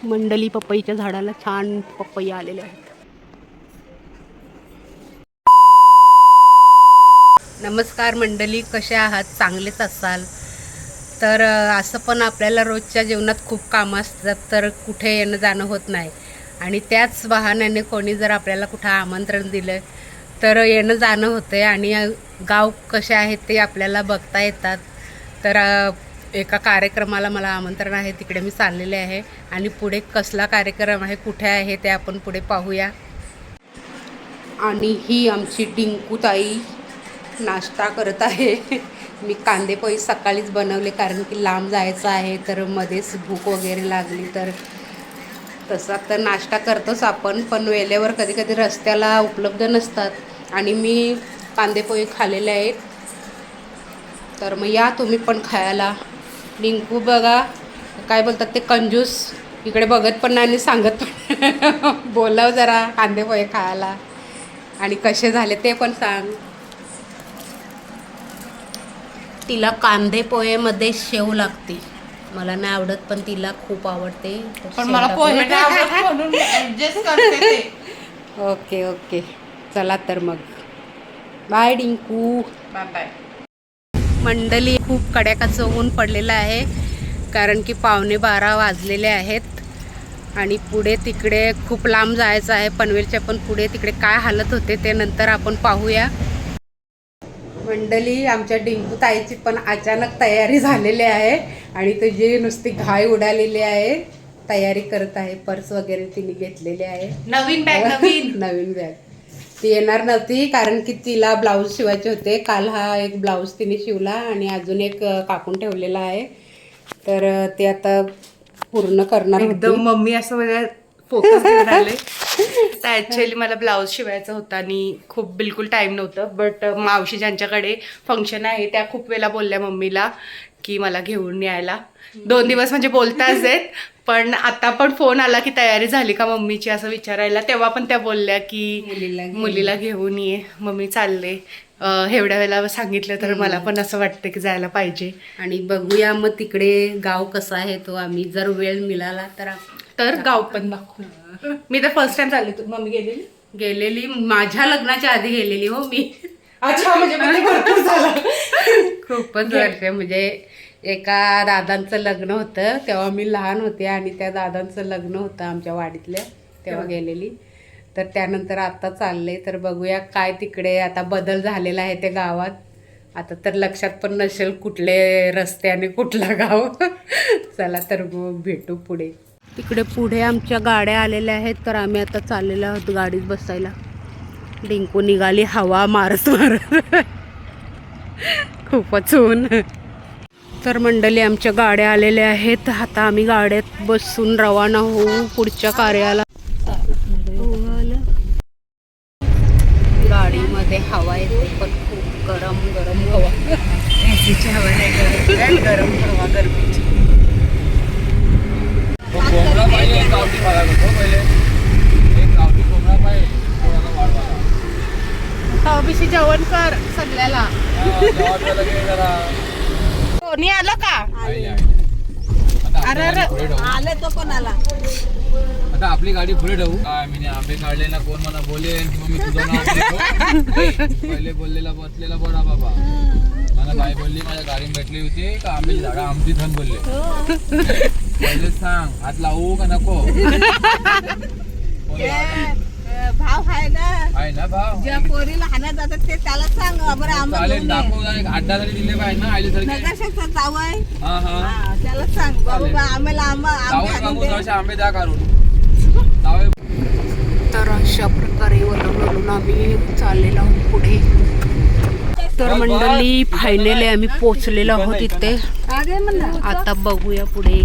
मंडली पपईच्या झाडाला छान पपई आलेले आहेत. नमस्कार मंडळी, कसे आहात? चांगलेच असाल तर. असं पण आपल्याला रोजच्या जीवनात खूप कामं असतात, तर कुठे येणं जाणं होत नाही. आणि त्याच बहाण्याने कोणी जर आपल्याला कुठं आमंत्रण दिलं तर येणं जाणं होतं आहे. आणि गाव कसे आहेत ते आपल्याला बघता येतात. तर एका कार्यक्रमाला मला आमंत्रण आहे, तिकडे मी चाललेले आहे. आणि पुढे कसला कार्यक्रम आहे, कुठे आहे ते आपण पुढे पाहूया. आणि ही आमची डिंकू ताई नाश्ता करत आहे. मी कांदे पोहे सकाळीच बनवले, कारण की लांब जायचं आहे, तर मध्येच भूक वगैरे लागली. तर तसा तर नाश्ता करतोच आपण, पण वेळेवर कधी कधी रस्त्याला उपलब्ध नसतात. आणि मी कांदे पोहे खाल्लेले आहेत, तर मग या तुम्ही पण खायला. डिंकू बघा काय बोलतात ते, कंजूस, इकडे बघत पण नाही आणि सांगत पण. बोलाव जरा कांदे पोहे खायला. आणि कसे झाले ते पण सांग. तिला कांदे पोहेमध्ये शेव लागते, मला नाही आवडत, पण तिला खूप आवडते. पण मला पोहे नाही आवडत म्हणून मी ऍडजस्ट करते ते. ओके ओके, चला तर मग बाय डिंकू. Bye bye. मंडळी, खूप कड्याकाचं ऊन पडलेलं आहे, कारण की 11:15 वाजलेले आहेत. आणि पुढे तिकडे खूप लांब जायचं आहे पनवेलच्या, पण पुढे तिकडे काय हालत होते ते नंतर आपण पाहूया. मंडळी, आमच्या डिंकू ताईची पण अचानक तयारी झालेली आहे, आणि तुझी नुसती घाई उडालेली आहे. तयारी करत आहे, पर्स वगैरे तिने घेतलेली आहे, नवीन बॅग. नवीन बॅग. ती येणार नव्हती, कारण की तिला ब्लाऊज शिवायचे होते. काल हा एक ब्लाऊज तिने शिवला आणि अजून एक काकून ठेवलेला आहे, तर ते आता पूर्ण करणार होती. एकदम मम्मी असं म्हणजे फोकस घेऊन आले. तर ॲक्च्युअली मला ब्लाऊज शिवायचा होता आणि खूप बिलकुल टाईम नव्हतं. बट मावशी ज्यांच्याकडे फंक्शन आहे त्या खूप वेळा बोलल्या मम्मीला की मला घेऊन यायला. 2 दिवस म्हणजे बोलताच आहेत, पण आता पण फोन आला की तयारी झाली का मम्मीची असं विचारायला, तेव्हा पण त्या बोलल्या की मुलीला घेऊन ये. मम्मी चालले. एवढ्या वेळेला सांगितलं तर मला पण असं वाटतं की जायला पाहिजे. आणि बघूया मग तिकडे गाव कसा आहे तो, आम्ही जर वेळ मिळाला तर गाव पण दाखवू. मी तर फर्स्ट टाइम चालली. तू मम्मी गेलेली माझ्या लग्नाच्या आधी गेलेली हो मी. अच्छा, म्हणजे भरपूर झालं. खूपच वर्ष, म्हणजे एका दादांचं लग्न होतं तेव्हा मी लहान होते, आणि त्या दादांचं लग्न होतं आमच्या वाडीतल्या, तेव्हा गेलेली. तर त्यानंतर आता चालले, तर बघूया काय तिकडे आता बदल झालेला आहे त्या गावात. आता तर लक्षात पण नसेल कुठले रस्ते आणि कुठला गाव. चला तर भेटू पुढे. तिकडे पुढे आमच्या गाड्या आलेल्या आहेत, तर आम्ही आता चाललेलो आहोत गाडीत बसायला. डिंकू निघाली हवा मारत मारत. खूपच ऊन. तर मंडळी, आमच्या गाड्या आलेल्या आहेत, आता आम्ही गाड्यात बसून रवाना होऊ पुढच्या कार्याला. गाडीमध्ये हवा येते, पण खूप गरम गरम हवा. एसीची हवा नाही, गरम हवा गरमीची. कोंबडा पाहिजे, एक गावठी बघा पहिले, एक गावठी कोंबडा पाहिजे, थोडासा वाढवायला. अभिषेक जेवण कर सगळ्याला. जेवायला गेले जरा. कोणी आलं का? अरे आले तो पण आला. आता आपली गाडी पुढे ठेवू. काय मी आंबे काढले ना, कोण मला बोलेल किंवा मी तुझं नाव घेतो. पहिले बोललेला बसलेला बडा बाबा मला बाई बोलली माझ्या गाडीत भेटली होती का आंब्याची झाडं आमची धन बोलले. पहिले सांग, हात लावू का नको? भाव आहे ना, आहे ना भाव. ज्या पोरीला हाणत जातात ते त्याला सांग. बरं आम्हाला चालेल, दाखवू एक 8-10 तरी दिले पाहिजे ना आईले सारखे. नगरशेठचा जावई, हा हा, त्याला सांग बाबा आम्हाला जावई बाबू जराशे आंबे द्या काढून. जावई. तर अशा प्रकारे वळून आम्ही चाललेलो आहोत पुढे. तर मंडळी, फायनली आम्ही पोचलेलो आहोत इथे. आता बघूया पुढे.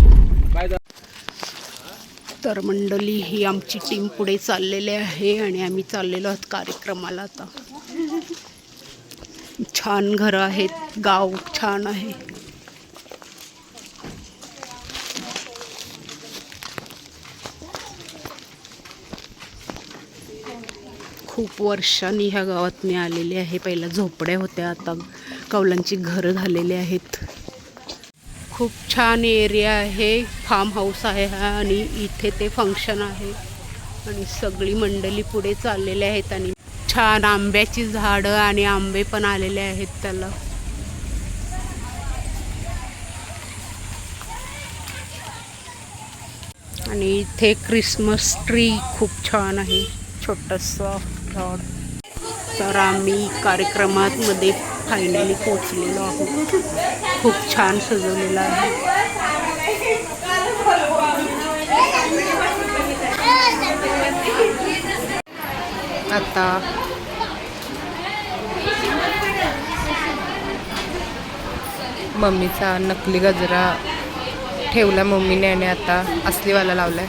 तर मंडळी, ही आमची टीम पुढे चाललेली आहे, आणि आम्ही चाललेलो आहोत कार्यक्रमाला. आता छान घरं आहेत, गाव छान आहे. खूप वर्षांनी ह्या गावात मी आलेली आहे. पहिल्या झोपड्या होत्या, आता कौलांची घरं झालेली आहेत. खूप छान एरिया आहे, फार्म हाऊस आहे हा आणि इथे ते फंक्शन आहे आणि सगळी मंडळी पुढे चाललेले आहेत आणि छान आंब्याची झाडं आणि आंबे पण आलेले आहेत त्याला. आणि इथे क्रिसमस ट्री खूप छान आहे, छोटंसं झाड. तर आम्ही कार्यक्रमात मध्ये फायनली पोचलेलो आहोत. खूप छान सजवलेलं आहे. आता मम्मीचा नकली गजरा ठेवला मम्मीने आणि आता असलीवाला लावलाय.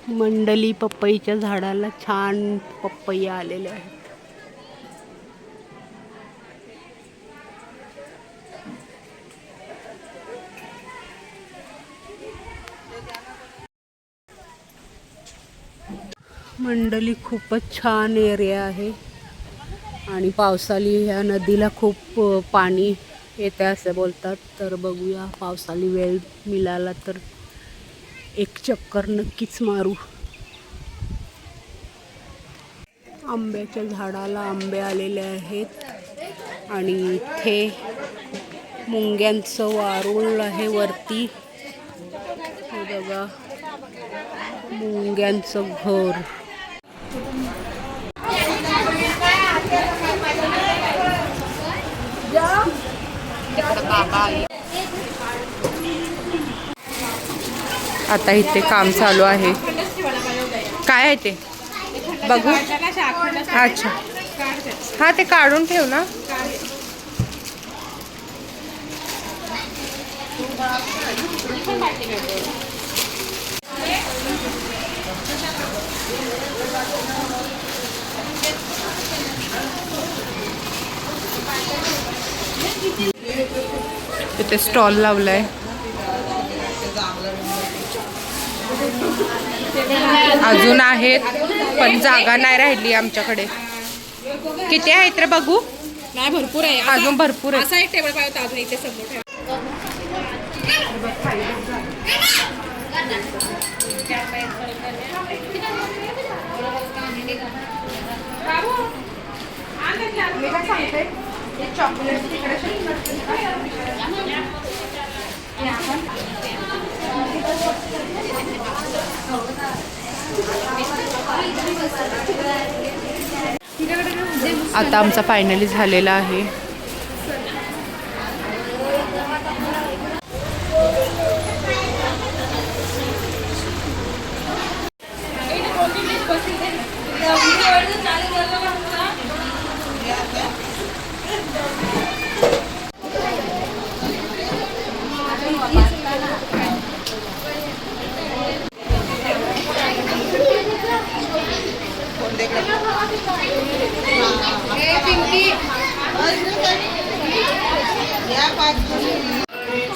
मंडली पपईच्या झाडाला छान पपई आलेले आहेत. मंडली खूपच छान एरिया आहे आणि पावसाळी ह्या नदीला खूप पाणी येते असे बोलतात. तर बघूया, पावसाळी वेळ मिळाला तर एक चक्कर नक्कीच मारू. आंब्याच्या झाडाला आंबे आलेले आहेत आणि इथे मुंग्यांचं वारूळ आहे वरती. हे बघा, मुंग्यांचं घर. आता इथे काम चालू आहे. काय आहे ते बघू. अच्छा, हा ते काढून ठेव ना. इथे स्टॉल लावलाय. अजून आहेत पण जागा नाही राहिली आमच्याकडे. किती आहेत रे बघू. नाही, भरपूर आहे अजून भरपूर आहे. असा एक टेबल पाहिजे होता अजून इथे समोर ठेवा. आता आमचा फायनली झालेला आहे.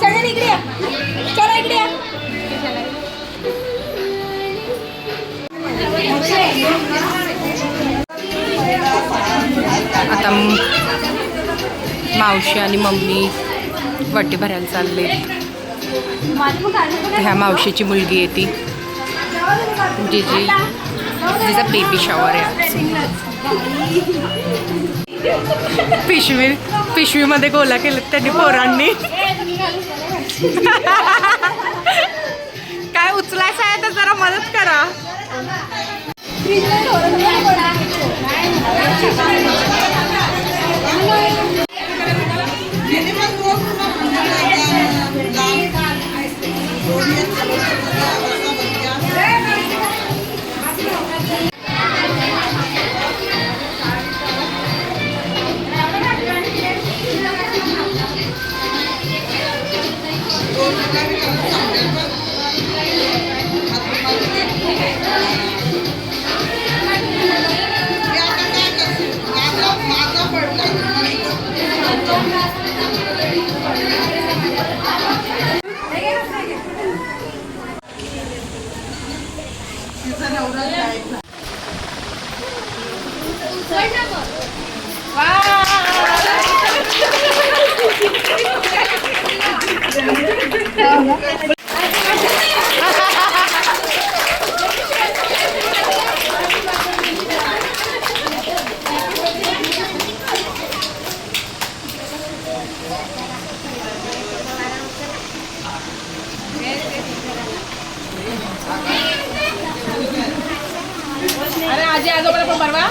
सगळे इकडे या. चला इकडे या. आता मावशी आणि मम्मी वटी भरायला चालले. ह्या मावशीची मुलगी आहे ती, तिचा बेबी शॉवर आहे. पिशवीमध्ये गोला केलं त्यांनी पोरांनी. काय उचलायचं आहे तर जरा मदत करा. अरे आजी आजोबाला पण परवा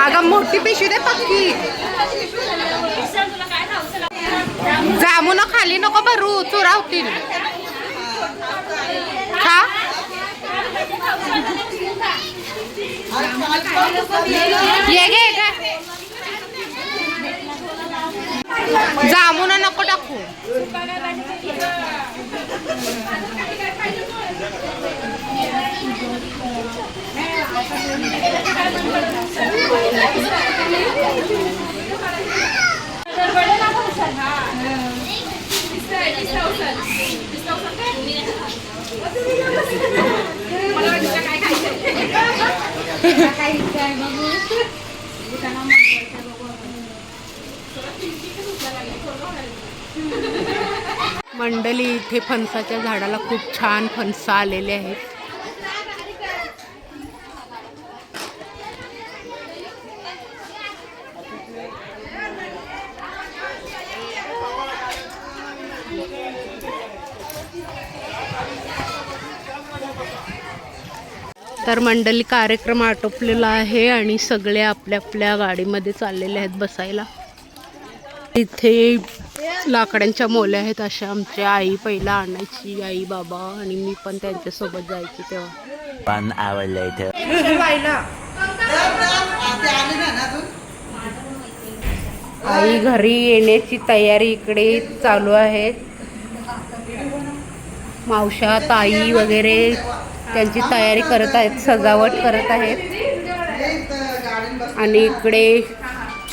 अगं मोठी पिशवी दे पक्की. जामून खाली नको भरू, चुरावतील. खा. ये गे जामून नको टाकू. मंडळी इथे फणसाच्या झाडाला खूप छान फणस आलेले आहेत. तर मंडळी कार्यक्रम आटोपलेला आहे आणि सगळे आपल्या आपल्या गाडीमध्ये चाललेले आहेत बसायला. इथे लाकडांच्या मोल्या आहेत अशा. आमच्या आई पहिला आणायची, आई बाबा आणि मी पण त्यांच्यासोबत जायची तेव्हा. 1 hour later. आई घरी येण्याची तयारी इकडे चालू आहे. मावशा ताई वगैरे त्यांची तयारी करत आहेत, सजावट करत आहेत. आणि इकडे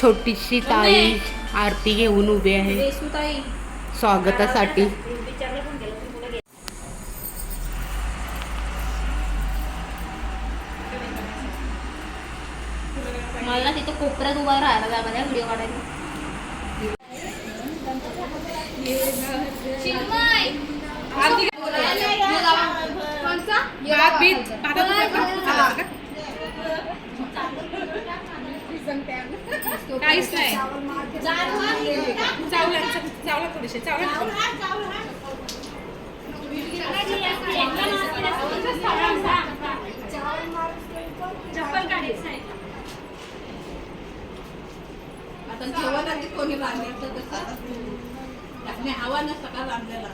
छोटीशी ताई आरती घेऊन उभी आहे स्वागतासाठी. मला तिथे कोपऱ्यात उभा राहायला जागा व्हिडिओ काढायला. काहीच नाही. चावला थोडेसे आता जेवण आधी कोणी बांधलं तसं आपल्या आव्हानं सकाळ बांधलेला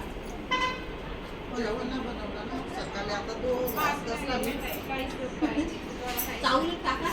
चावल टाका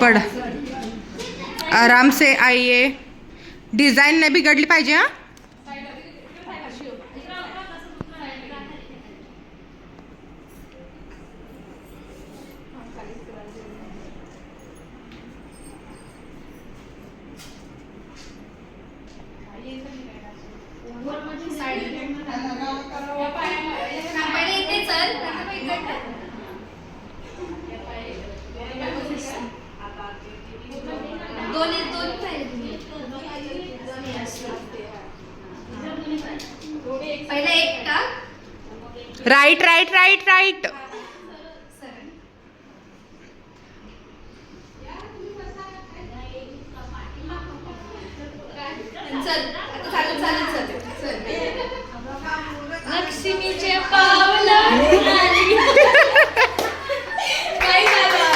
पड. आराम से आइए. डिजाइन नाही बिघडली पाहिजे. हा राईट राईट राईट राईट. लक्ष्मीचे पावलं काय झालं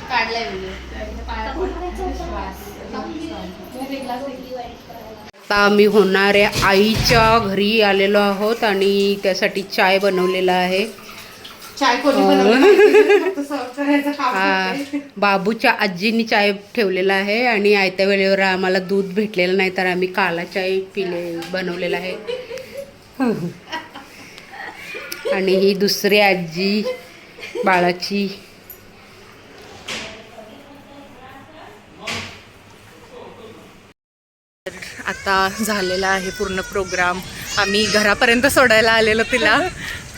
काढलाय आता आम्ही होणाऱ्या आईच्या घरी आलेलो आहोत आणि त्यासाठी चाय बनवलेला आहे. चाय कोणी बनवलं माहिती? फक्त सर्व करायचं काम करते. बाबूच्या आजीनी चाय ठेवलेला आहे आणि आयत्या वेळेवर आम्हाला दूध भेटलेलं नाही तर आम्ही काला चाय बनवलेला आहे. आणि ही दुसरी आजी बाळाची. आता झालेला आहे पूर्ण प्रोग्राम. आम्ही घरापर्यंत सोडायला आलेलो तिला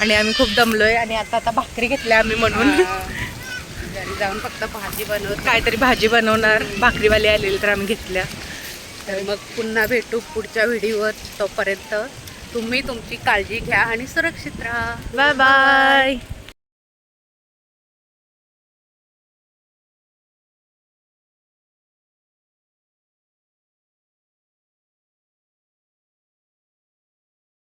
आणि आम्ही खूप दमलोय आणि आता भाकरी घेतल्या आम्ही म्हणून घरी जाऊन फक्त भाजी बनवत काहीतरी भाजी बनवणार. भाकरीवाले आलेले तर आम्ही घेतल्या. तर मग पुन्हा भेटू पुढच्या व्हिडिओवर. तोपर्यंत तुम्ही तुमची काळजी घ्या आणि सुरक्षित राहा. Bye bye.